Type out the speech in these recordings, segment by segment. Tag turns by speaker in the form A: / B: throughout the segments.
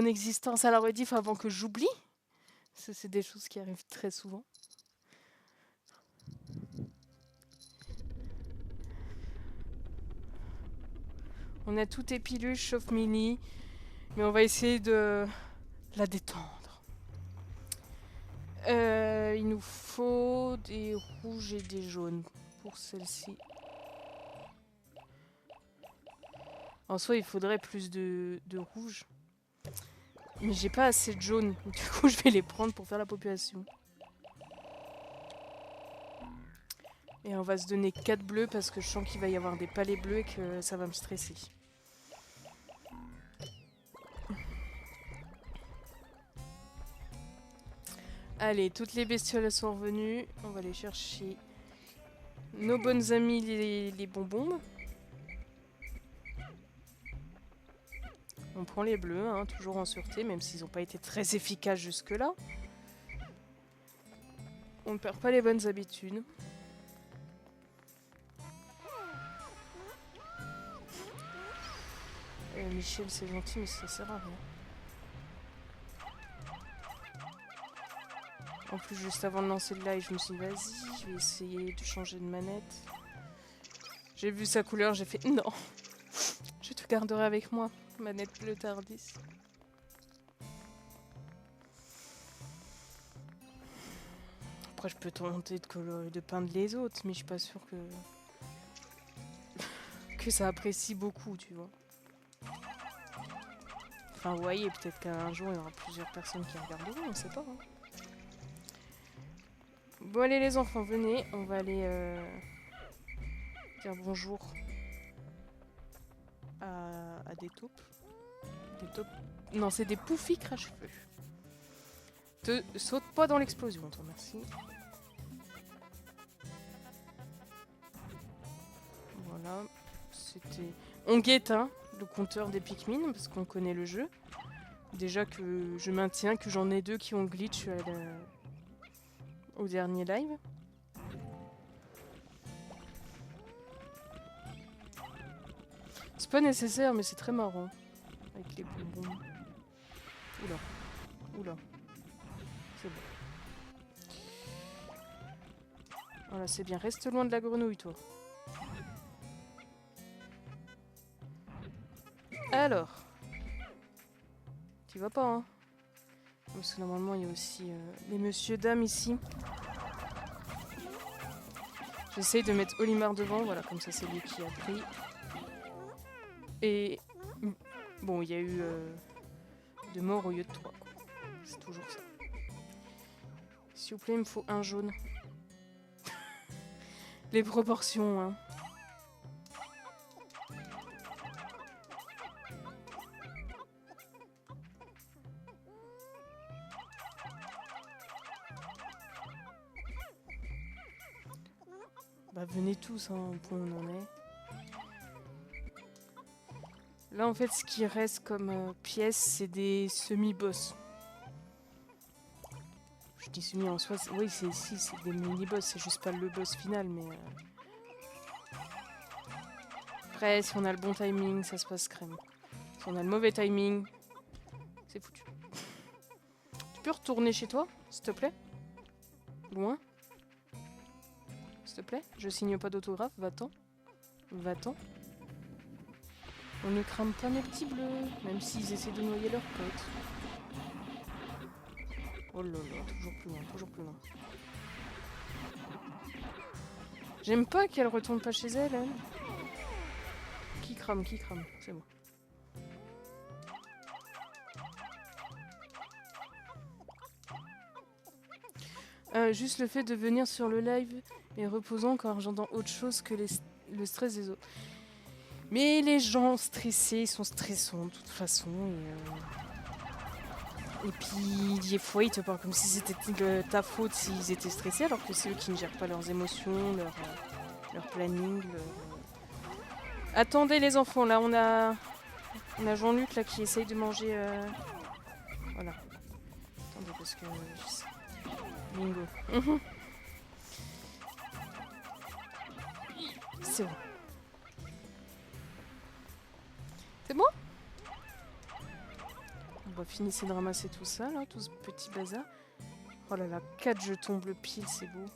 A: mon existence à la rediff avant que j'oublie. Ça, c'est des choses qui arrivent très souvent. On a tout épiluche sauf Millie, mais on va essayer de la détendre. Il nous faut des rouges et des jaunes pour celle-ci. En soi, il faudrait plus de rouges. Mais j'ai pas assez de jaunes. Du coup, je vais les prendre pour faire la population. Et on va se donner 4 bleus parce que je sens qu'il va y avoir des palets bleus et que ça va me stresser. Allez, toutes les bestioles sont revenues. On va aller chercher nos bonnes amies les bonbons. On prend les bleus, hein, toujours en sûreté, même s'ils n'ont pas été très efficaces jusque-là. On ne perd pas les bonnes habitudes. Michel, c'est gentil, mais ça sert à rien. En plus, juste avant de lancer le live, je me suis dit, vas-y, je vais essayer de changer de manette. J'ai vu sa couleur, j'ai fait, non, je te garderai avec moi, manette bleue Tardis. Après, je peux tenter de peindre les autres, mais je suis pas sûre que ça apprécie beaucoup, tu vois. Enfin, vous voyez, peut-être qu'un jour, il y aura plusieurs personnes qui regarderont, on sait pas. Hein. Bon, allez les enfants, venez, on va aller dire bonjour à des taupes. Des taupes. Non, c'est des poufis crache-feu. Te saute pas dans l'explosion, toi, merci. Voilà, c'était... On guette, hein, le compteur des Pikmin, parce qu'on connaît le jeu. Déjà que je maintiens que j'en ai 2 qui ont glitch au dernier live. C'est pas nécessaire, mais c'est très marrant. Avec les bonbons. Oula. Oula. C'est bon. Voilà, c'est bien. Reste loin de la grenouille, toi. Alors. Tu vas pas, hein? Parce que normalement, il y a aussi les monsieur dames ici. J'essaye de mettre Olimar devant, voilà, comme ça c'est lui qui a pris. Et bon, il y a eu 2 morts au lieu de 3. C'est toujours ça. S'il vous plaît, il me faut un jaune. Les proportions, hein. Bah venez tous, hein, au point où on en est. Là, en fait, ce qui reste comme pièces, c'est des semi-boss. Je dis semi en soi, oui, c'est des mini-boss, c'est juste pas le boss final, mais... Après, si on a le bon timing, ça se passe crème. Si on a le mauvais timing, c'est foutu. Tu peux retourner chez toi, s'il te plaît? Loin? S'il te plaît? Je signe pas d'autographe, va-t'en. Va-t'en. On ne crame pas mes petits bleus, même s'ils essaient de noyer leurs potes. Oh là là, toujours plus loin, toujours plus loin. J'aime pas qu'elle retourne pas chez elle, elle. Qui crame, c'est bon. Juste le fait de venir sur le live est reposant car j'entends autre chose que le stress des autres. Mais les gens stressés sont stressants de toute façon. Et puis des fois ils te parlent comme si c'était ta faute s'ils étaient stressés alors que c'est eux qui ne gèrent pas leurs émotions, leur planning. Attendez les enfants, là on a Jean-Luc là qui essaye de manger... Voilà. Attendez parce que... Bingo. C'est bon. C'est bon? On va finir de ramasser tout ça, là, tout ce petit bazar. Oh là là, 4 jetons bleu pile, c'est beau.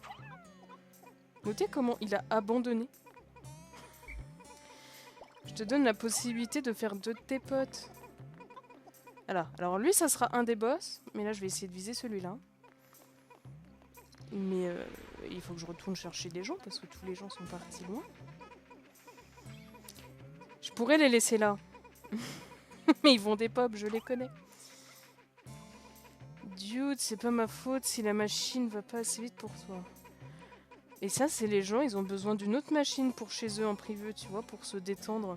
A: Notez comment il a abandonné. Je te donne la possibilité de faire 2 de tes potes. Alors lui, ça sera un des boss. Mais là, je vais essayer de viser celui-là. Mais il faut que je retourne chercher des gens parce que tous les gens sont partis loin. Je pourrais les laisser là. Mais ils vont des pop, je les connais. Dude, c'est pas ma faute si la machine va pas assez vite pour toi. Et ça, c'est les gens, ils ont besoin d'une autre machine pour chez eux en privé, tu vois, pour se détendre.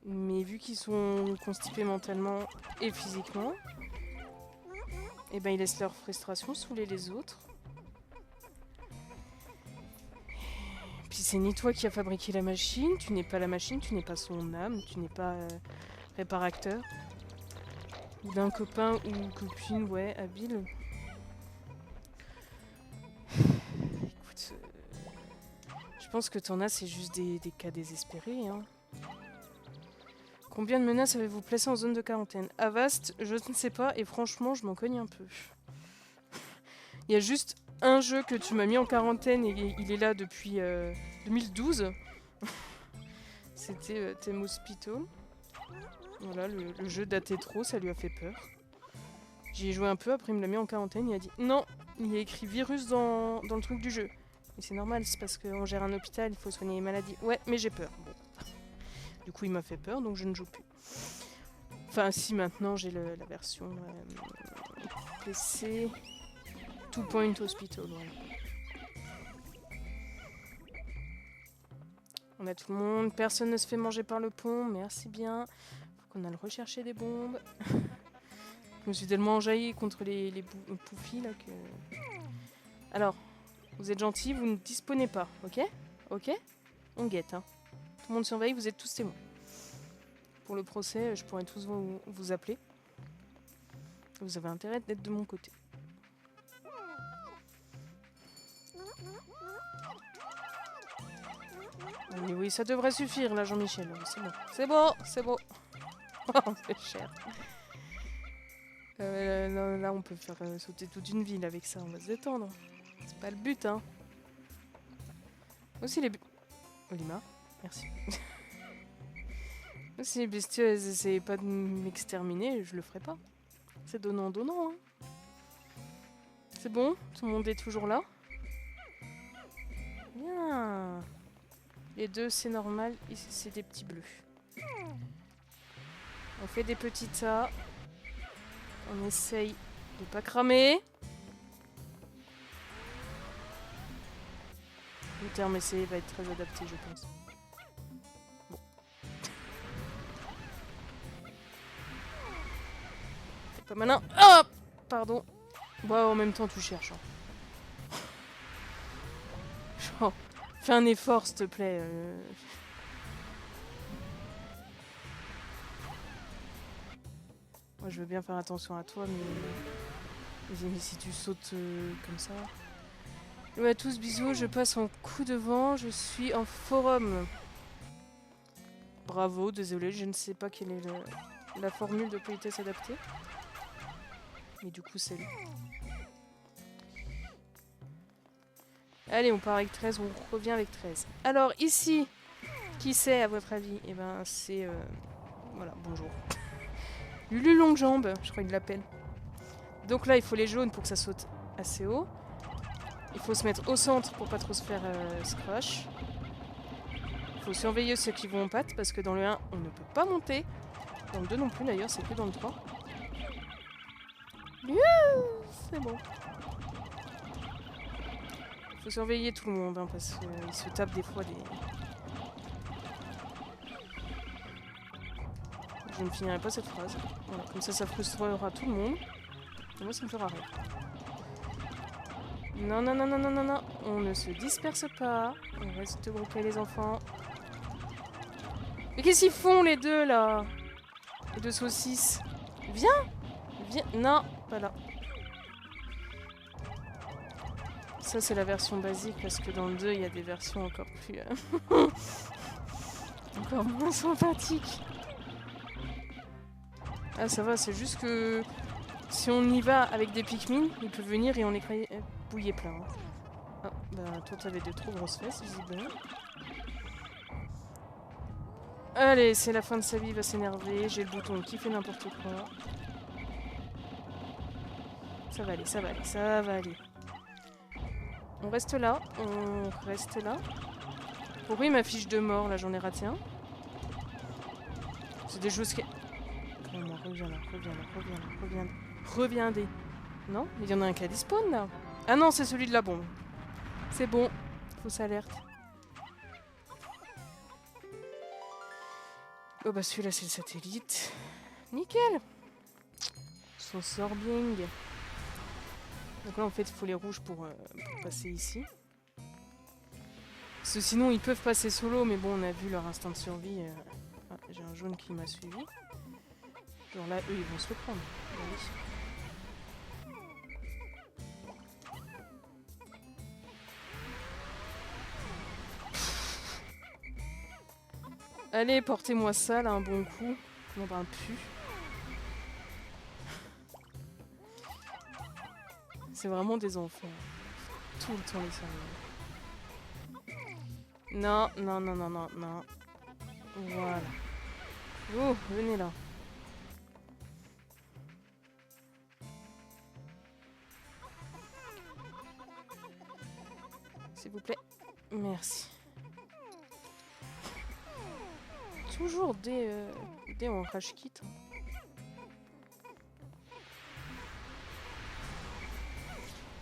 A: Mais vu qu'ils sont constipés mentalement et physiquement, eh ben ils laissent leur frustration saouler les autres. Puis c'est ni toi qui as fabriqué la machine, tu n'es pas la machine, tu n'es pas son âme, tu n'es pas réparateur. Ou d'un copain ou une copine, ouais, habile. Écoute, je pense que t'en as, c'est juste des cas désespérés, hein. Combien de menaces avez-vous placé en zone de quarantaine? Avast, je ne sais pas, et franchement, je m'en cogne un peu. Il y a juste un jeu que tu m'as mis en quarantaine et il est là depuis 2012. C'était Theme Hospital. Voilà, le jeu datait trop, ça lui a fait peur. J'y ai joué un peu, après il me l'a mis en quarantaine, il a dit non, il y a écrit virus dans le truc du jeu. Et c'est normal, c'est parce qu'on gère un hôpital, il faut soigner les maladies. Ouais, mais j'ai peur. Bon. Du coup, il m'a fait peur, donc je ne joue plus. Enfin, si, maintenant j'ai la version PC. 2 Point Hospital, voilà. On a tout le monde, personne ne se fait manger par le pont, merci bien. Faut qu'on aille rechercher des bombes. Je me suis tellement enjaillée contre les poufis là que... Alors, vous êtes gentils, vous ne disposez pas, ok? Ok? On guette, hein. Tout le monde surveille, vous êtes tous témoins. Pour le procès, je pourrais tous vous appeler. Vous avez intérêt d'être de mon côté. Mais oui, ça devrait suffire là, Jean-Michel. C'est bon. C'est bon, c'est bon. Oh, c'est cher. Là, on peut faire sauter toute une ville avec ça. On va se détendre. C'est pas le but, hein. Aussi les... Olima, merci. Si les bestioles essayaient pas de m'exterminer, je le ferais pas. C'est donnant-donnant, hein. C'est bon, tout le monde est toujours là. Bien. Les deux, c'est normal. Ici, c'est des petits bleus. On fait des petits tas. On essaye de pas cramer. Le terme essayer va être très adapté, je pense. Bon. C'est pas malin. Ah, pardon. Bon, en même temps, tu cherches. Hein. Genre, fais un effort, s'il te plaît. Moi, je veux bien faire attention à toi, mais si tu sautes comme ça... Ouais, tous bisous, je passe en coup de vent, je suis en forum. Bravo, désolé, je ne sais pas quelle est la formule de politesse adaptée. Mais du coup, c'est lui. Allez, on part avec 13, on revient avec 13. Alors, ici, qui c'est à votre avis? Eh ben, c'est... Voilà, bonjour. Lulu Longue Jambe, je crois qu'il l'appelle. Donc là, il faut les jaunes pour que ça saute assez haut. Il faut se mettre au centre pour pas trop se faire scratch. Il faut surveiller ceux qui vont en patte parce que dans le 1, on ne peut pas monter. Dans le 2 non plus d'ailleurs, c'est que dans le 3. C'est bon. Il faut surveiller tout le monde hein, parce qu'ils se tapent des fois des... Je ne finirai pas cette phrase. Voilà, comme ça frustrera tout le monde. Et moi, ça me fera rire. Non, non, non, non, non, non, non. On ne se disperse pas. On reste groupés, les enfants. Mais qu'est-ce qu'ils font, les deux, là? Les deux saucisses. Viens! Viens! Non, pas là. Ça, c'est la version basique, parce que dans le 2, il y a des versions encore plus... encore moins sympathiques. Ah ça va, c'est juste que si on y va avec des Pikmin, ils peuvent venir et on les bouiller plein. Hein. Ah, bah toi t'avais de trop grosses fesses visiblement. Allez, c'est la fin de sa vie, il va s'énerver. J'ai le bouton qui fait n'importe quoi. Ça va aller, ça va aller, ça va aller. On reste là, on reste là. Pourquoi il m'affiche de mort là, j'en ai raté un. C'est des choses qui... Comment, reviens là, reviens là, reviens là, reviens là. Reviens des... Non, il y en a un qui a despawn là. Ah non, c'est celui de la bombe. C'est bon, fausse alerte. Oh bah celui-là c'est le satellite. Nickel. Son sorbing. Donc là en fait il faut les rouges pour passer ici. Parce que sinon ils peuvent passer solo mais bon on a vu leur instinct de survie. Ah, j'ai un jaune qui m'a suivi. Genre là eux ils vont se le prendre. Allez, portez-moi ça là un bon coup. Non bah un pu. C'est vraiment des enfants. Tout le temps les sérieux. Non, non, non, non, non, non. Voilà. Oh, venez là. S'il vous plaît. Merci. Toujours des en rage kit.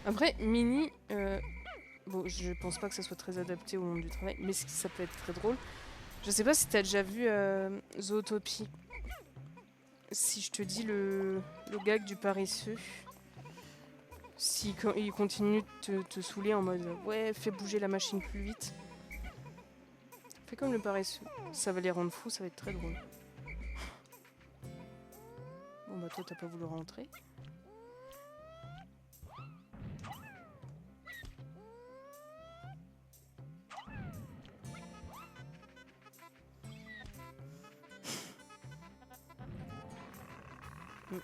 A: Après, Mini, bon, je pense pas que ça soit très adapté au monde du travail, mais ça peut être très drôle. Je sais pas si t'as déjà vu Zootopie. Si je te dis le gag du paresseux, si il continue de te saouler en mode ouais, fais bouger la machine plus vite. Fais comme le paresseux. Ça va les rendre fous, ça va être très drôle. Bon bah toi t'as pas voulu rentrer. Bon.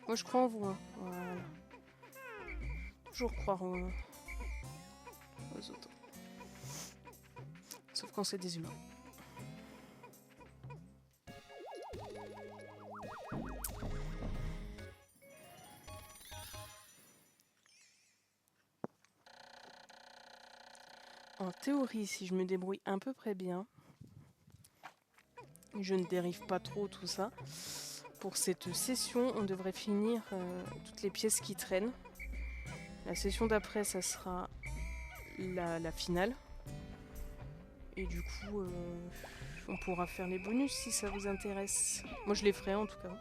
A: Moi je crois en vous. Hein. Voilà. Toujours croire aux autres. Sauf quand c'est des humains. En théorie, si je me débrouille à peu près bien, je ne dérive pas trop tout ça. Pour cette session, on devrait finir toutes les pièces qui traînent. La session d'après, ça sera la finale. Et du coup, on pourra faire les bonus si ça vous intéresse. Moi, je les ferai en tout cas.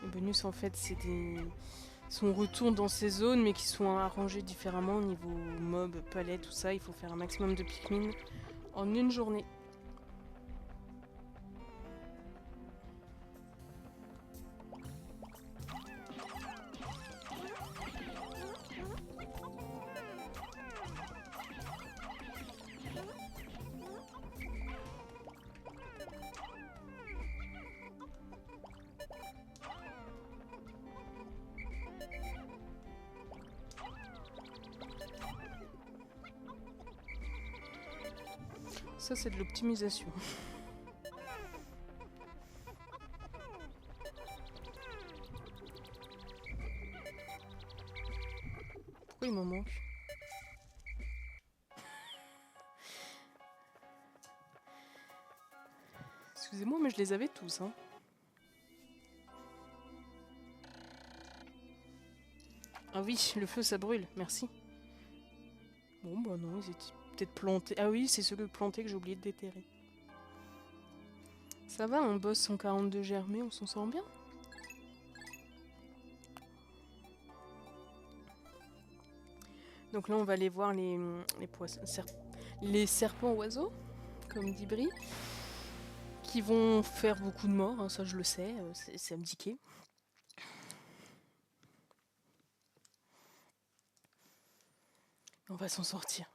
A: Les bonus, en fait, c'est des... On retourne dans ces zones, mais qui sont arrangées différemment au niveau mob, palais, tout ça. Il faut faire un maximum de Pikmin en une journée. Ça, c'est de l'optimisation. Pourquoi il m'en manque? Excusez-moi, mais je les avais tous, hein. Ah oui, le feu, ça brûle, merci. Bon, bah non, ils étaient peut-être plantés. Ah oui, c'est ceux plantés que j'ai oublié de déterrer. Ça va, on bosse 142 germés, on s'en sort bien. Donc là, on va aller voir les poissons, les serpents oiseaux, comme dit Brie, qui vont faire beaucoup de morts, hein, ça je le sais, c'est indiqué. On va s'en sortir.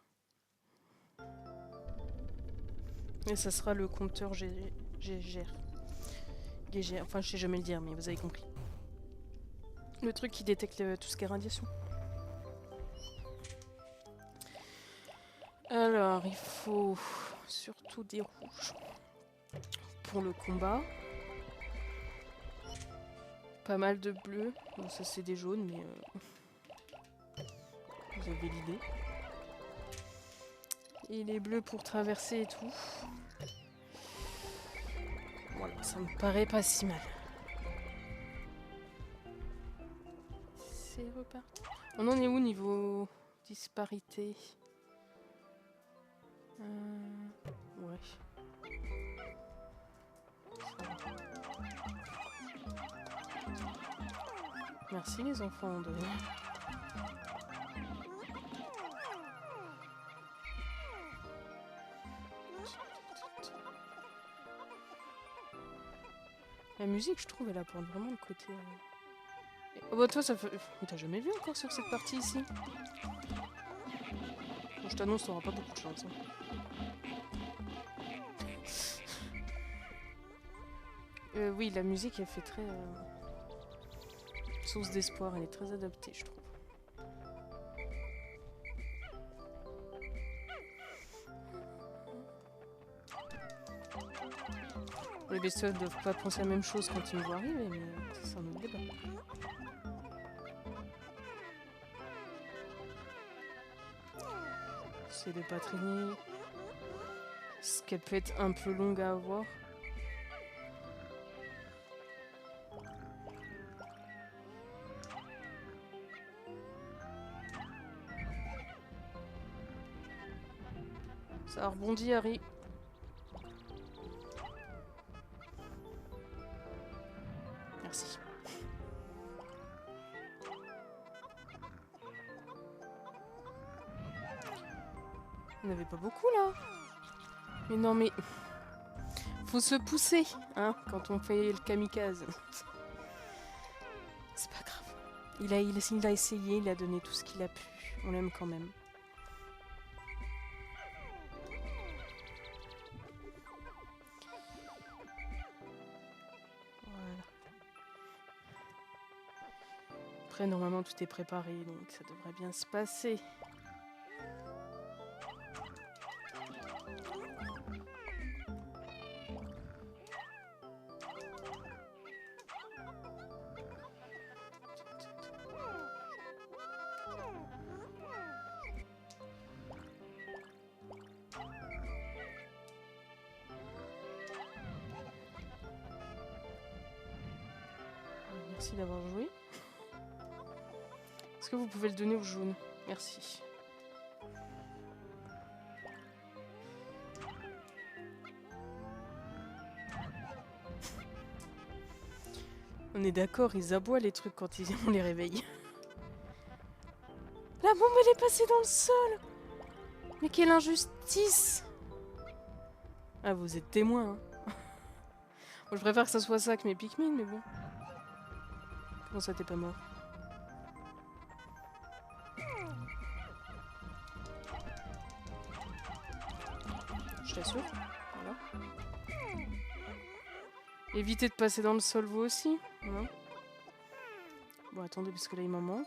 A: Et ça sera le compteur GGR. Enfin, je sais jamais le dire, mais vous avez compris. Le truc qui détecte tout ce qui est radiation. Alors, il faut surtout des rouges pour le combat. Pas mal de bleus. Bon, ça c'est des jaunes, mais vous avez l'idée. Et les bleus pour traverser et tout. Voilà, ça me paraît pas si mal. C'est reparti. On en est où niveau disparité? Ouais. Merci les enfants de... La musique, je trouve, elle apporte vraiment le côté... Oh bah toi, ça fait... T'as jamais vu encore sur cette partie ici? Bon, je t'annonce, t'auras pas beaucoup de chance. Hein. Oui, la musique, elle fait très... source d'espoir, elle est très adaptée, je trouve. Les bestioles ne doivent pas penser la même chose quand ils me voient arriver, mais c'est un autre débat. C'est de pas traîner. Ce qu'elle peut être un peu longue à avoir. Ça rebondit, Harry. Merci. Il n'y en avait pas beaucoup là. Mais non, mais... Faut se pousser, hein, quand on fait le kamikaze. C'est pas grave. Il a essayé, il a donné tout ce qu'il a pu. On l'aime quand même. Voilà. Après, normalement, tout est préparé, donc ça devrait bien se passer. Merci d'avoir joué. Est-ce que vous pouvez le donner au jaune? Merci. On est d'accord, ils aboient les trucs quand on les réveille. La bombe, elle est passée dans le sol! Mais quelle injustice! Ah, vous êtes témoin, hein. Bon, je préfère que ça soit ça que mes Pikmin, mais bon. Comment ça, t'es pas mort? Je t'assure. Voilà. Évitez de passer dans le sol, vous aussi. Voilà. Bon, attendez, parce que là, il m'en manque.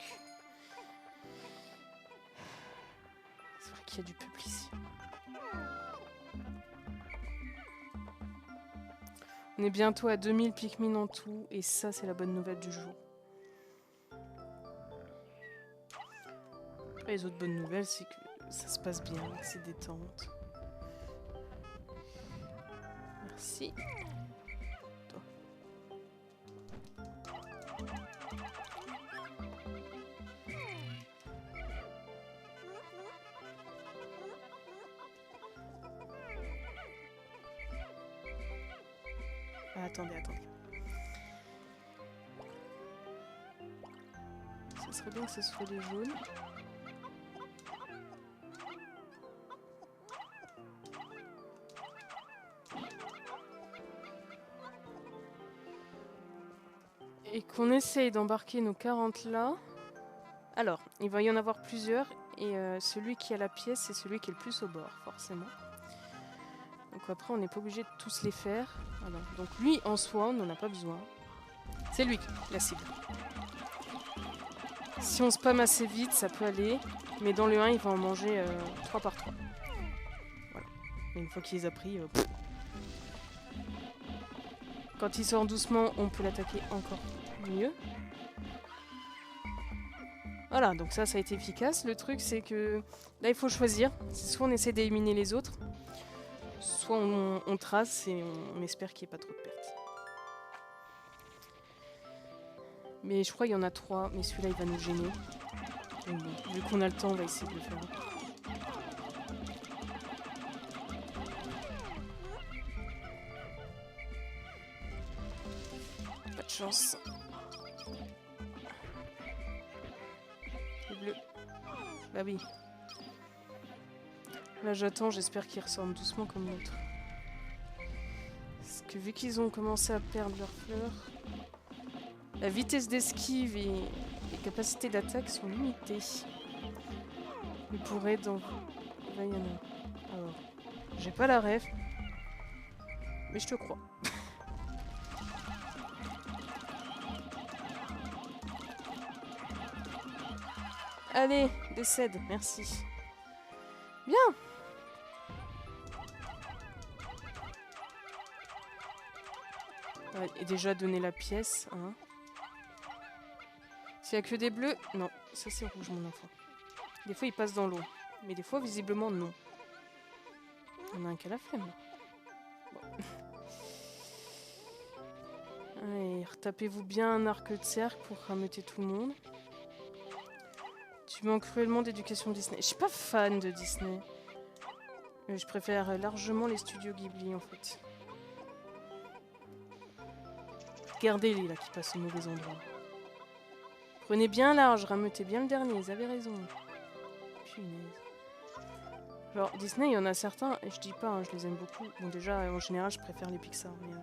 A: C'est vrai qu'il y a du peuple ici. On est bientôt à 2000 Pikmin en tout, et ça, c'est la bonne nouvelle du jour. Après, les autres bonnes nouvelles, c'est que ça se passe bien, c'est détente. Merci. Toi. Ah, attendez. Ça serait bien que ce soit les jaunes. on essaye d'embarquer nos 40 là. Alors, il va y en avoir plusieurs. Et celui qui a la pièce, c'est celui qui est le plus au bord, forcément. Donc après, on n'est pas obligé de tous les faire. Voilà. Donc lui, en soi, on n'en a pas besoin. C'est lui, la cible. Si on spam assez vite, ça peut aller. Mais dans le 1, il va en manger 3 par 3. Voilà. Et une fois qu'il les a pris... Quand il sort doucement, on peut l'attaquer encore mieux. Voilà, donc ça a été efficace. Le truc, c'est que là, il faut choisir. Soit on essaie d'éliminer les autres, soit on trace et on espère qu'il n'y ait pas trop de pertes. Mais je crois qu'il y en a 3, mais celui-là, il va nous gêner. Donc bon, vu qu'on a le temps, on va essayer de le faire. Pas de chance. Le bleu. Bah oui. Là, j'attends, j'espère qu'ils ressortent doucement comme l'autre. Parce que vu qu'ils ont commencé à perdre leurs fleurs, la vitesse d'esquive et les capacités d'attaque sont limitées. Mais pour être dans... Là, il y en a... Alors, j'ai pas la ref. Mais je te crois. Allez, décède, merci. Bien. Ouais, et déjà donner la pièce, hein. S'il y a que des bleus... Non, ça c'est rouge, mon enfant. Des fois, il passe dans l'eau. Mais des fois, visiblement, non. On a un cas la flemme. Bon. Allez, retapez-vous bien un arc de cercle pour rameuter tout le monde. Tu manques cruellement d'éducation Disney. Je suis pas fan de Disney. Je préfère largement les studios Ghibli, en fait. Regardez-les, là, qui passent au mauvais endroit. Prenez bien large, rameutez bien le dernier, vous avez raison. Punaise. Genre, Disney, il y en a certains, et je dis pas, hein, je les aime beaucoup. Bon, déjà, en général, je préfère les Pixar, mais...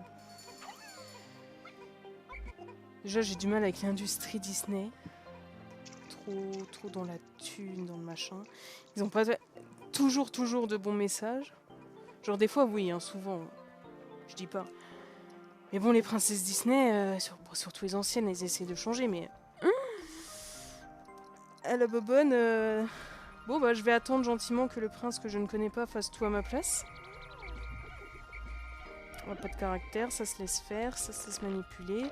A: Déjà, j'ai du mal avec l'industrie Disney. Trop dans la thune, dans le machin. Ils ont pas toujours de bons messages. Genre, des fois, oui, hein, souvent. Je dis pas. Mais bon, les princesses Disney, surtout les anciennes, elles essaient de changer, mais... la bobonne... Bon, bah, je vais attendre gentiment que le prince que je ne connais pas fasse tout à ma place. On a pas de caractère, ça se laisse faire, ça se laisse manipuler.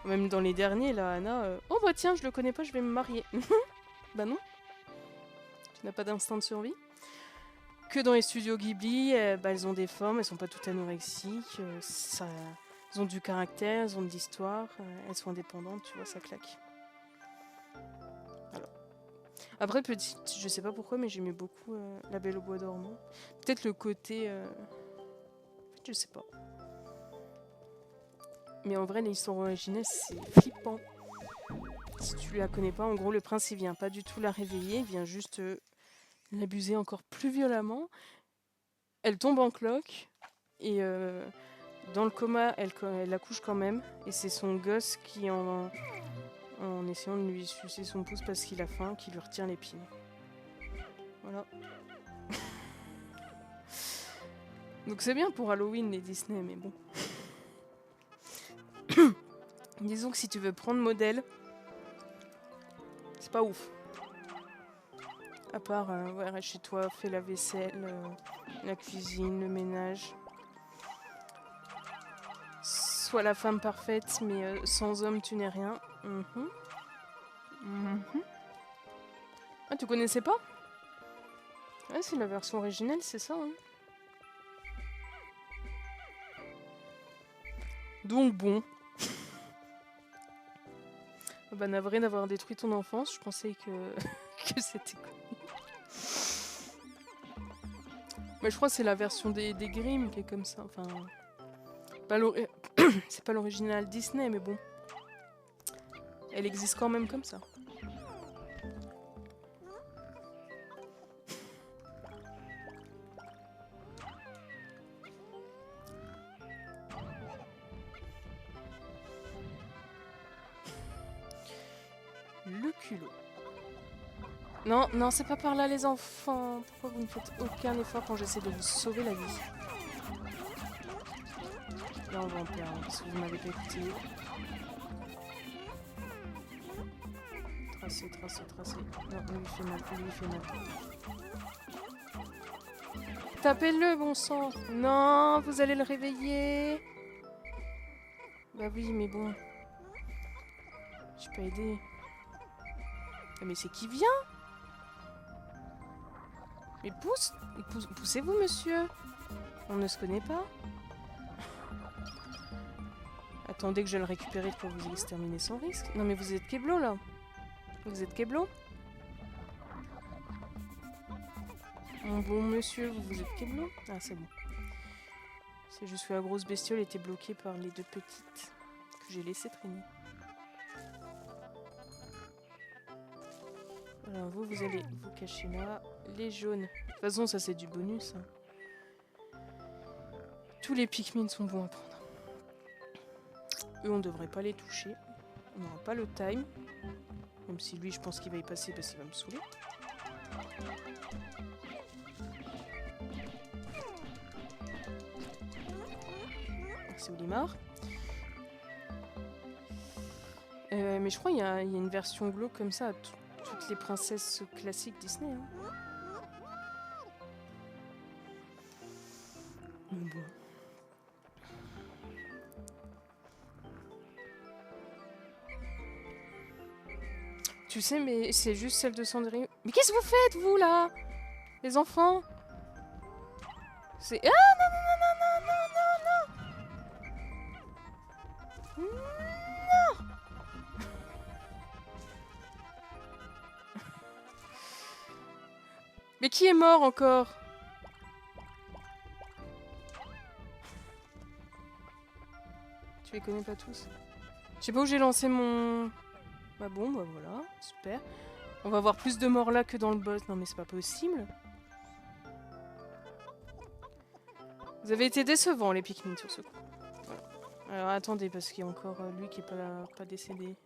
A: Même dans les derniers, là, Anna... Oh bah tiens, je le connais pas, je vais me marier. Bah non. Tu n'as pas d'instinct de survie. Que dans les studios Ghibli, bah, elles ont des formes, elles sont pas toutes anorexiques. Elles ont du caractère, elles ont de l'histoire, elles sont indépendantes, tu vois, ça claque. Voilà. Après, petite, je sais pas pourquoi, mais j'aimais beaucoup La Belle au Bois dormant. Peut-être le côté... je sais pas. Mais en vrai, l'histoire originelle, c'est flippant. Si tu la connais pas, en gros, le prince, il vient pas du tout la réveiller, il vient juste l'abuser encore plus violemment. Elle tombe en cloque, et dans le coma, elle accouche quand même, et c'est son gosse qui, en essayant de lui sucer son pouce parce qu'il a faim, qui lui retire l'épine. Voilà. Donc c'est bien pour Halloween, les Disney, mais bon. Disons que si tu veux prendre modèle, c'est pas ouf. À part, ouais, reste chez toi, fais la vaisselle, la cuisine, le ménage. Sois la femme parfaite, mais sans homme, tu n'es rien. Ah, tu connaissais pas? Ouais, c'est la version originelle, c'est ça, hein. Donc bon. Bah, navré d'avoir détruit ton enfance, je pensais que, que c'était connu. Mais je crois que c'est la version des Grimm qui est comme ça, enfin... C'est pas l'original Disney, mais bon. Elle existe quand même comme ça. Le culot. Non, non, c'est pas par là les enfants. Pourquoi vous ne faites aucun effort quand j'essaie de vous sauver la vie? Là on va en perdre parce que vous m'avez pas écouté. Tracer, tracer, tracer. Non, lui il fait mal, lui il fait mal. Tapez-le, bon sang. Non, vous allez le réveiller. Bah oui, mais bon. Je peux aider. Ah, mais c'est qui vient? Mais poussez-vous, monsieur. On ne se connaît pas. Attendez que je le récupère pour vous exterminer sans risque. Non mais vous êtes Keblo là. Vous êtes Keblo? Mon bon monsieur, vous êtes Keblo? Ah c'est bon. C'est juste que la grosse bestiole était bloquée par les deux petites que j'ai laissées traîner. Voilà, vous allez vous cacher là. Les jaunes. De toute façon, ça c'est du bonus. Hein. Tous les Pikmin sont bons à prendre. Eux, on devrait pas les toucher. On n'aura pas le time. Même si lui, je pense qu'il va y passer parce qu'il va me saouler. Merci Olimar. Mais je crois qu'il y a une version glauque comme ça à toutes les princesses classiques Disney. Hein. Bon. Tu sais, mais c'est juste celle de Cendrillon. Mais qu'est-ce que vous faites, vous, là? Les enfants? C'est... Ah, non, non, non, non, non, non, non, non. Mais qui est mort encore? Tu les connais pas tous? Je sais pas où j'ai lancé mon... Bah bon, bah voilà, super. On va avoir plus de morts là que dans le boss. Non mais c'est pas possible. Vous avez été décevants les Pikmin sur ce coup. Voilà. Alors attendez parce qu'il y a encore lui qui est pas décédé.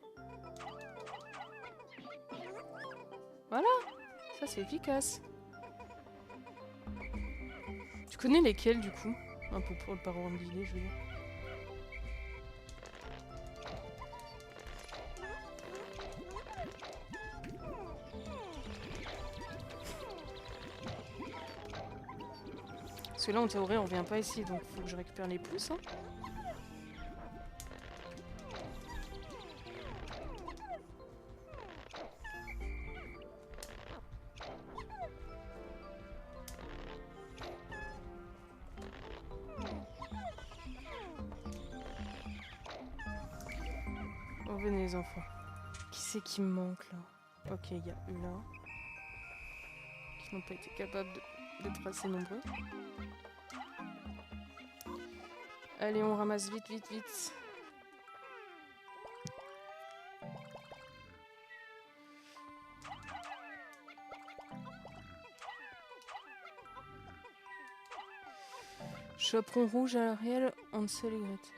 A: Voilà, ça c'est efficace. Tu connais lesquels du coup? Un peu pour le parent d'idée, je veux dire. Parce que là en théorie on revient pas ici donc faut que je récupère les pouces. Hein. Oh, venez les enfants. Qui c'est qui me manque là? Ok, il y a eux là. Qui n'ont pas été capables d'être assez nombreux. Allez, on ramasse vite, vite, vite. Chaperon rouge à Ariel, Hansel et Gretel.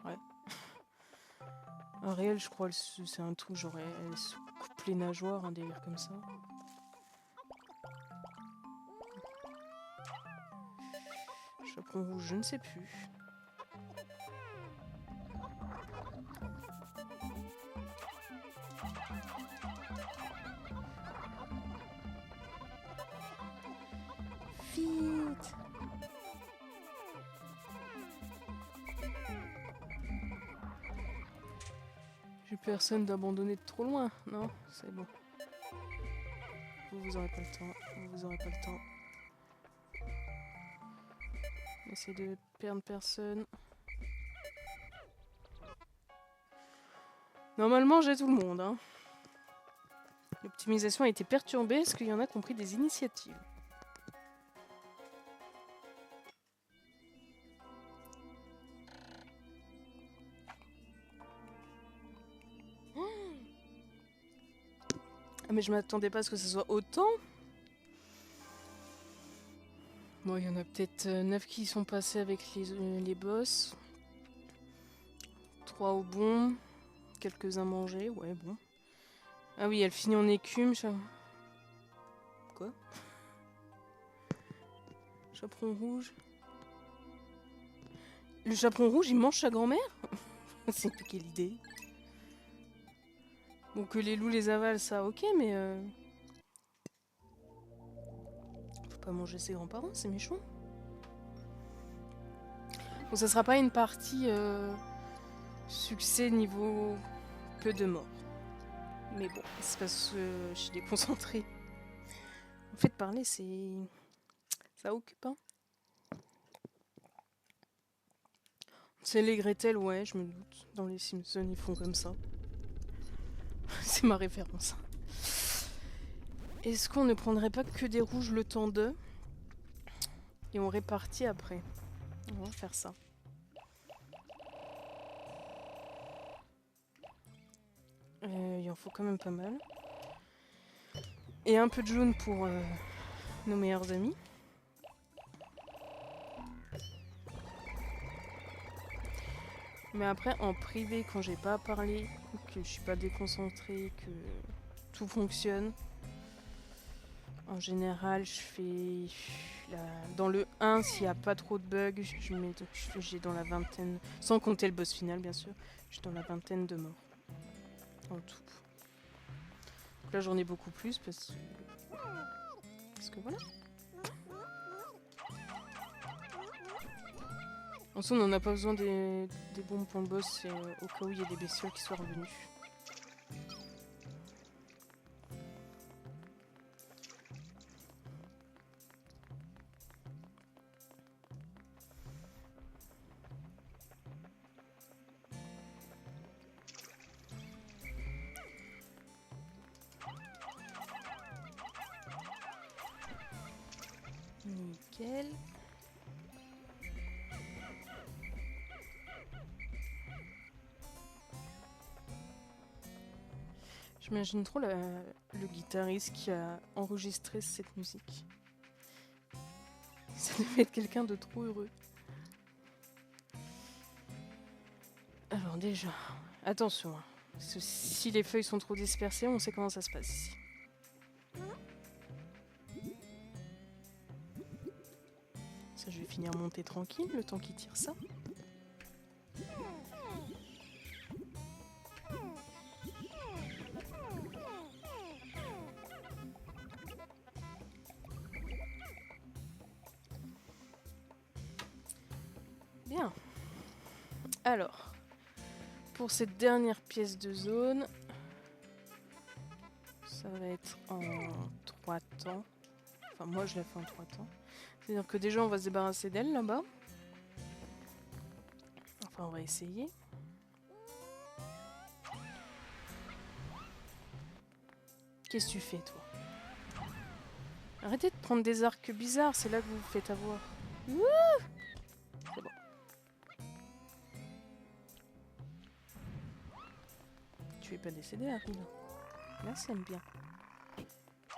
A: Ouais. Ariel, je crois, c'est un truc, genre elle se coupe les nageoires, un délire comme ça. Chaperon rouge, je ne sais plus. Vite! J'ai personne d'abandonner de trop loin, non? C'est bon. Vous aurez pas le temps, vous aurez pas le temps. Essayez de perdre personne. Normalement, j'ai tout le monde. Hein. L'optimisation a été perturbée. Est-ce qu'il y en a qui ont pris des initiatives? Ah, mais je m'attendais pas à ce que ce soit autant. Bon, il y en a peut-être 9 qui sont passés avec les boss. 3 au bon. quelques-uns mangés, ouais bon. Ah oui, elle finit en écume. Quoi? Chaperon rouge. Le chaperon rouge, il mange sa grand-mère? C'est quelle idée? Bon, que les loups les avalent, ça, ok, mais... Faut pas manger ses grands-parents, c'est méchant. Bon, ça sera pas une partie succès niveau peu de morts. Mais bon, c'est parce que je suis déconcentrée. En fait, parler, c'est... ça occupe, hein. C'est les Gretel, ouais, je me doute. Dans les Simpsons, ils font comme ça. C'est ma référence. Est-ce qu'on ne prendrait pas que des rouges le temps d'eux et on répartit après? On va faire ça. Il en faut quand même pas mal. Et un peu de jaune pour nos meilleurs amis. Mais après, en privé, quand j'ai pas à parler, que je suis pas déconcentrée, que tout fonctionne, en général, je fais... Dans le 1, s'il n'y a pas trop de bugs, j'ai dans la vingtaine, sans compter le boss final bien sûr, je suis dans la vingtaine de morts. En tout. Donc là, j'en ai beaucoup plus parce que voilà. Ensuite, on n'en a pas besoin des bombes pour le boss, au cas où il y a des bestioles qui soient revenues. Nickel. J'imagine trop le guitariste qui a enregistré cette musique. Ça devait être quelqu'un de trop heureux. Alors déjà, attention. Hein, parce que si les feuilles sont trop dispersées, on sait comment ça se passe ici. Ça, je vais finir monter tranquille le temps qu'il tire ça. Bien. Alors, pour cette dernière pièce de zone, ça va être en 3 temps. Enfin, moi, je la fais en 3 temps. C'est-à-dire que déjà, on va se débarrasser d'elle, là-bas. Enfin, on va essayer. Qu'est-ce que tu fais, toi? Arrêtez de prendre des arcs bizarres, c'est là que vous vous faites avoir. Wouh! C'est bon. Tu es pas décédé, Harry, là. Là, ça aime bien.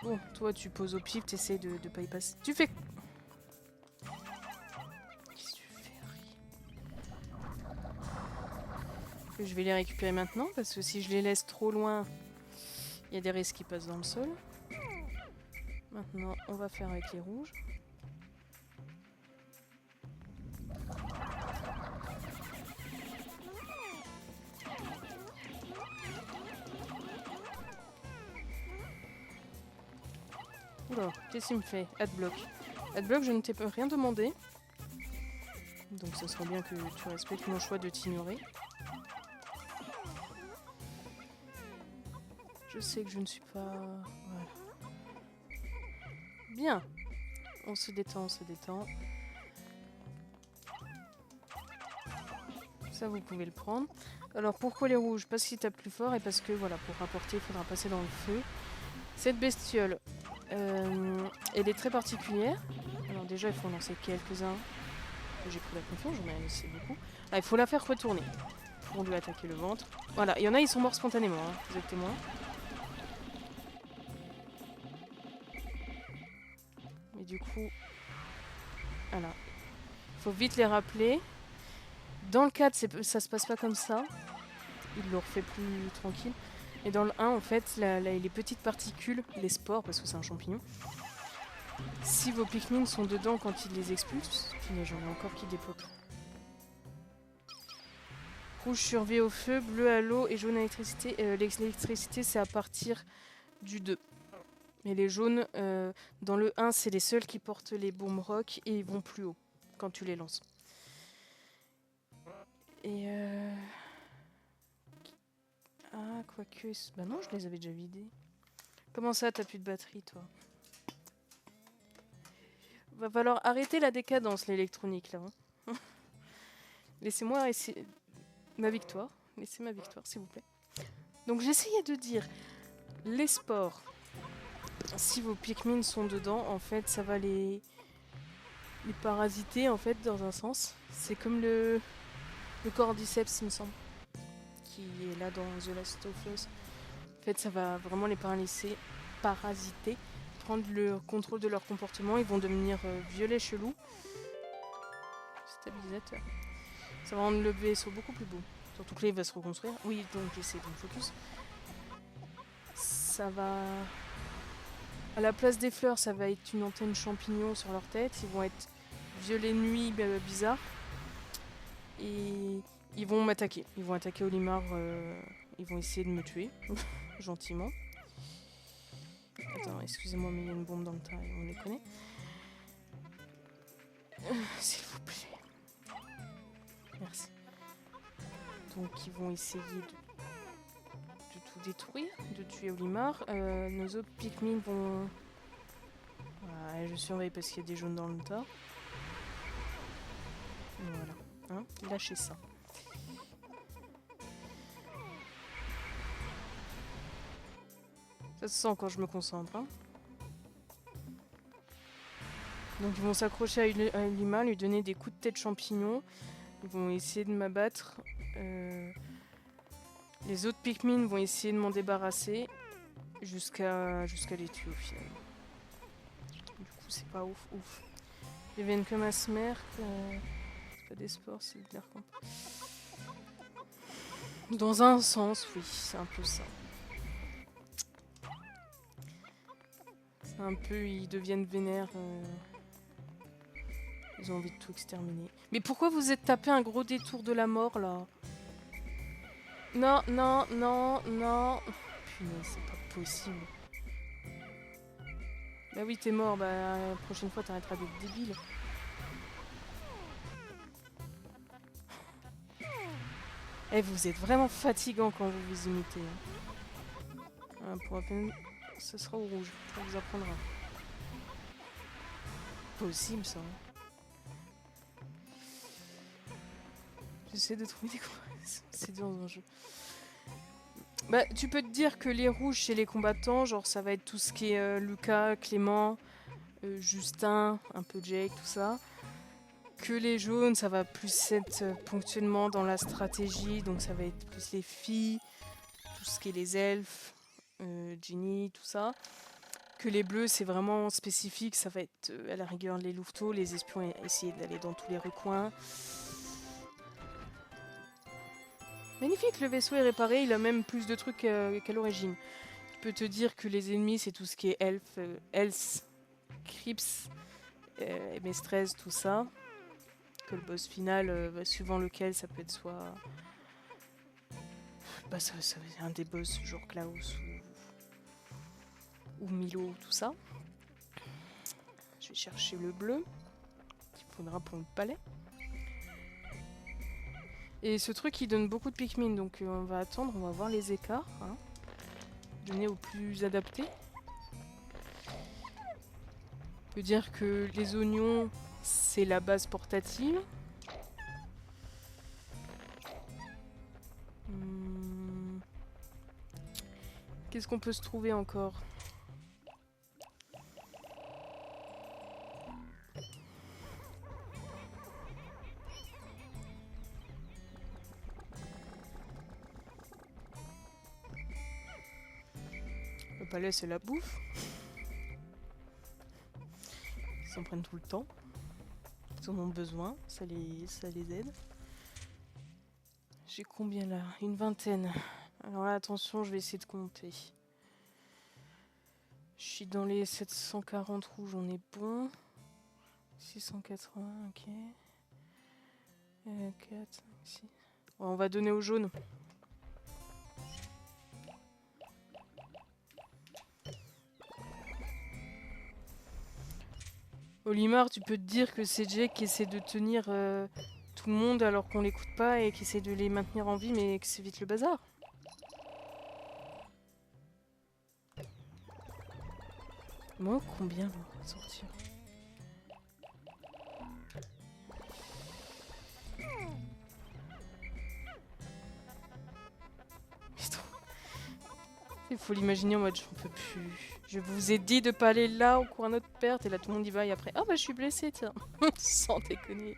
A: Bon, toi, tu poses au pif, t'essaies de pas y passer. Tu fais... Qu'est-ce que tu fais, Harry? Je vais les récupérer maintenant, parce que si je les laisse trop loin, il y a des risques qui passent dans le sol. Maintenant, on va faire avec les rouges. Oula, qu'est-ce qu'il me fait? Adblock. Adblock, je ne t'ai rien demandé. Donc ce serait bien que tu respectes mon choix de t'ignorer. Je sais que je ne suis pas... Voilà. Bien. On se détend, on se détend. Ça, vous pouvez le prendre. Alors, pourquoi les rouges? Parce qu'ils tapent plus fort et parce que, voilà, pour rapporter, il faudra passer dans le feu. Cette bestiole, elle est très particulière. Alors déjà, il faut en lancer quelques-uns. J'ai pris la confiance, j'en ai laissé beaucoup. Ah, il faut la faire retourner pour lui attaquer le ventre. Voilà, il y en a, ils sont morts spontanément, hein. Vous êtes témoins. Et du coup, voilà. Il faut vite les rappeler. Dans le 4, ça se passe pas comme ça. il le refait plus tranquille. Et dans le 1, en fait, les petites particules, les spores, parce que c'est un champignon, si vos Pikmin sont dedans quand ils les expulsent, puis j'en ai encore qui dépopent. Rouge survit au feu, bleu à l'eau et jaune à l'électricité. L'électricité, c'est à partir du 2. Mais les jaunes, dans le 1, c'est les seuls qui portent les bombes rock et ils vont plus haut quand tu les lances. Et ah, quoique... Bah non, je les avais déjà vidés. Comment ça, t'as plus de batterie, toi? Va falloir arrêter la décadence, l'électronique, là. Hein. Laissez-moi essayer... ma victoire. Laissez ma victoire, s'il vous plaît. Donc j'essayais de dire... Les spores... Si vos Pikmin sont dedans, en fait, ça va les parasiter, en fait, dans un sens. C'est comme le Cordyceps, il me semble, qui est là dans The Last of Us. En fait, ça va vraiment les parasiter, prendre le contrôle de leur comportement. Ils vont devenir violets chelous. Stabilisateur. Ça va rendre le vaisseau beaucoup plus beau. Surtout que là, il va se reconstruire. Oui, donc j'essaie de me focus. Ça va... À la place des fleurs, ça va être une antenne champignon sur leur tête. Ils vont être violet nuit, bizarre. Et ils vont m'attaquer. Ils vont attaquer Olimar. Ils vont essayer de me tuer. Gentiment. Attends, excusez-moi, mais il y a une bombe dans le tas et on les connaît. S'il vous plaît. Merci. Donc ils vont essayer de tout détruire, de tuer Olimar. Nos autres Pikmin vont... Ouais, je surveille parce qu'il y a des jaunes dans le tas. Voilà. Hein, lâchez ça. Ça se sent quand je me concentre. Hein. Donc ils vont s'accrocher à Olimar, lui donner des coups de tête champignons. Ils vont essayer de m'abattre. Les autres Pikmin vont essayer de m'en débarrasser jusqu'à les tuer au final. Du coup, c'est pas ouf. Ils deviennent comme Asmer. C'est pas des sports, c'est de l'air comp. Dans un sens, oui, c'est un peu ça. C'est un peu, ils deviennent vénères. Ils ont envie de tout exterminer. Mais pourquoi vous êtes tapé un gros détour de la mort, là? Non, non, non, non. Punaise, c'est pas possible. Bah oui, t'es mort. Bah, la prochaine fois, t'arrêteras d'être débile. Eh, vous êtes vraiment fatigant quand vous vous imitez. Hein. Pour à peine... Ce sera au rouge. Ça vous apprendra. Possible, ça. J'essaie de trouver des combats. C'est dur dans un jeu. Bah, tu peux te dire que les rouges chez les combattants, genre ça va être tout ce qui est Lucas, Clément, Justin, un peu Jake, tout ça. Que les jaunes, ça va plus être ponctuellement dans la stratégie, donc ça va être plus les filles, tout ce qui est les elfes, Ginny, tout ça. Que les bleus, c'est vraiment spécifique, ça va être à la rigueur les louveteaux, les espions, essayer d'aller dans tous les recoins. Magnifique, le vaisseau est réparé, il a même plus de trucs qu'à l'origine. Je peux te dire que les ennemis, c'est tout ce qui est elfes, Crips, MS13, tout ça. Que le boss final, suivant lequel, ça peut être soit... Bah, ça va être un des boss, genre Klaus ou Milo, tout ça. Je vais chercher le bleu, qu'il faudra pour le palais. Et ce truc, il donne beaucoup de Pikmin, donc on va attendre, on va voir les écarts. Hein. Donner au plus adapté. On peut dire que les oignons, c'est la base portative. Qu'est-ce qu'on peut se trouver encore? Le palais, c'est la bouffe. Ils s'en prennent tout le temps. Ils en ont besoin, ça les aide. J'ai combien là? Une vingtaine. Alors là, attention, je vais essayer de compter. Je suis dans les 740 rouges, on est bon. 680, ok. 4, 5, 6. Ouais, on va donner au jaune. Olimar, tu peux te dire que c'est Jake qui essaie de tenir tout le monde alors qu'on l'écoute pas et qui essaie de les maintenir en vie, mais que c'est vite le bazar. Moi, combien là, on va sortir? Il faut l'imaginer en mode j'en peux plus. Je vous ai dit de pas aller là au coin notre perte et là tout le monde y va et après ah bah je suis blessé tiens. Sans déconner.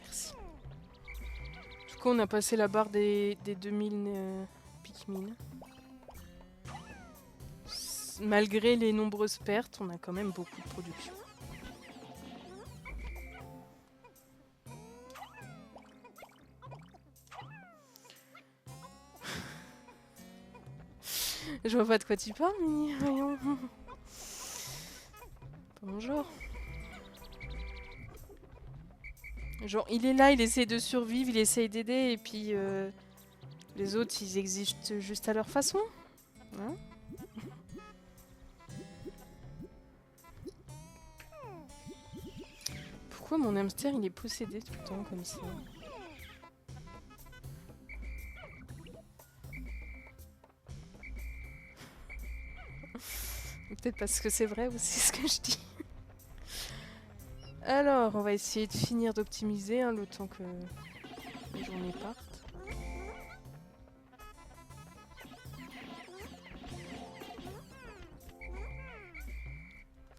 A: Merci. En tout cas on a passé la barre des 2000 Pikmin. Malgré les nombreuses pertes, on a quand même beaucoup de production. Je vois pas de quoi tu parles, Mini. Voyons. Bonjour. Genre, il est là, il essaie de survivre, il essaie d'aider, et puis les autres, ils existent juste à leur façon. Hein? Pourquoi mon hamster, il est possédé tout le temps comme ça? Peut-être parce que c'est vrai aussi ce que je dis. Alors, on va essayer de finir d'optimiser hein, le temps que les journées partent.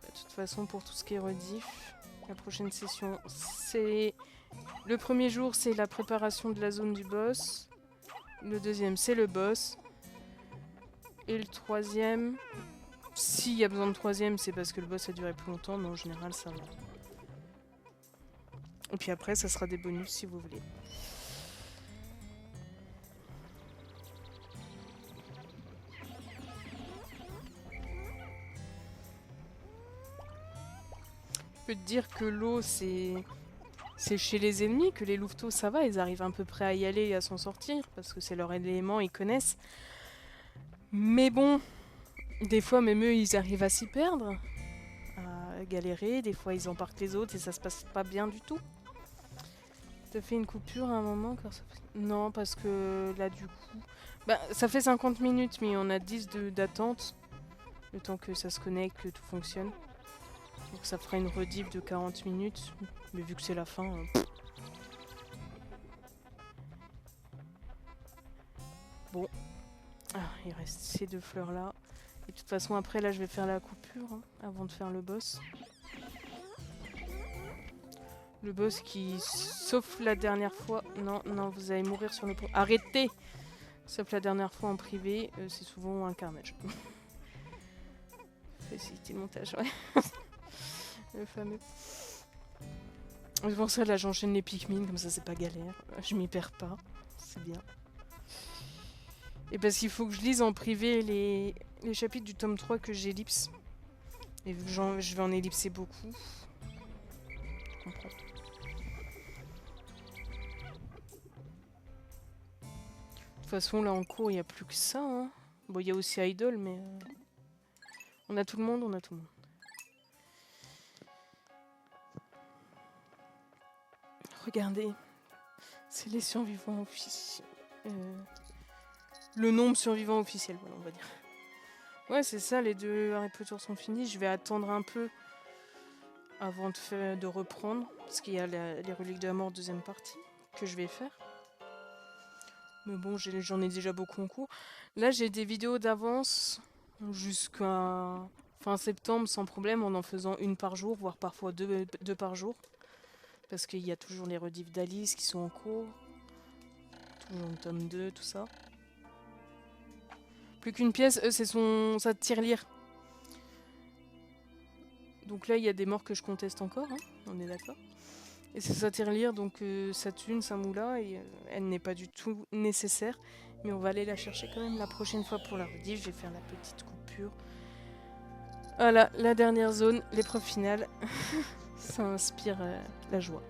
A: De toute façon, pour tout ce qui est rediff, la prochaine session, c'est... Le premier jour, c'est la préparation de la zone du boss. Le deuxième, c'est le boss. Et le troisième... S'il y a besoin de troisième, c'est parce que le boss a duré plus longtemps, mais en général, ça va. Et puis après, ça sera des bonus si vous voulez. Je peux te dire que l'eau, c'est chez les ennemis, que les louveteaux, ça va, ils arrivent à peu près à y aller et à s'en sortir, parce que c'est leur élément, ils connaissent. Mais bon, des fois, même eux, ils arrivent à s'y perdre, à galérer, des fois, ils embarquent les autres et ça se passe pas bien du tout. T'as fait une coupure à un moment car ça fait... Non, parce que là, du coup... Bah, ça fait 50 minutes, mais on a 10 d'attente, le temps que ça se connecte, que tout fonctionne. Donc ça fera une rediff de 40 minutes, mais vu que c'est la fin... Bon. Ah, il reste ces deux fleurs là. Et de toute façon après là je vais faire la coupure hein, avant de faire le boss. Le boss qui, sauf la dernière fois... Non, non, vous allez mourir sur le... Arrêtez! Sauf la dernière fois en privé, c'est souvent un carnage. Faciliter le montage, ouais. Le fameux. C'est pour ça là j'enchaîne les Pikmin, comme ça c'est pas galère. Je m'y perds pas, c'est bien. Et parce qu'il faut que je lise en privé les chapitres du tome 3 que j'ellipse. Et vu que je vais en ellipser beaucoup. Je comprends. De toute façon là en cours il n'y a plus que ça. Hein. Bon il y a aussi Idol mais... On a tout le monde, on a tout le monde. Regardez. C'est les survivants officiels. Le nombre survivant officiel, voilà, on va dire. Ouais, c'est ça, les deux Harry Potter sont finis. Je vais attendre un peu avant de reprendre. Parce qu'il y a les reliques de la mort, deuxième partie, que je vais faire. Mais bon, j'en ai déjà beaucoup en cours. Là, j'ai des vidéos d'avance jusqu'à fin septembre sans problème, en faisant une par jour, voire parfois deux par jour. Parce qu'il y a toujours les rediffs d'Alice qui sont en cours. Toujours le tome 2, tout ça. Plus qu'une pièce, c'est sa tirelire. Donc là, il y a des morts que je conteste encore, hein, on est d'accord. Et c'est sa tirelire, donc ça thune, ça moula, et elle n'est pas du tout nécessaire. Mais on va aller la chercher quand même la prochaine fois pour la rediff. Je vais faire la petite coupure. Voilà, la dernière zone, l'épreuve finale. Ça inspire la joie.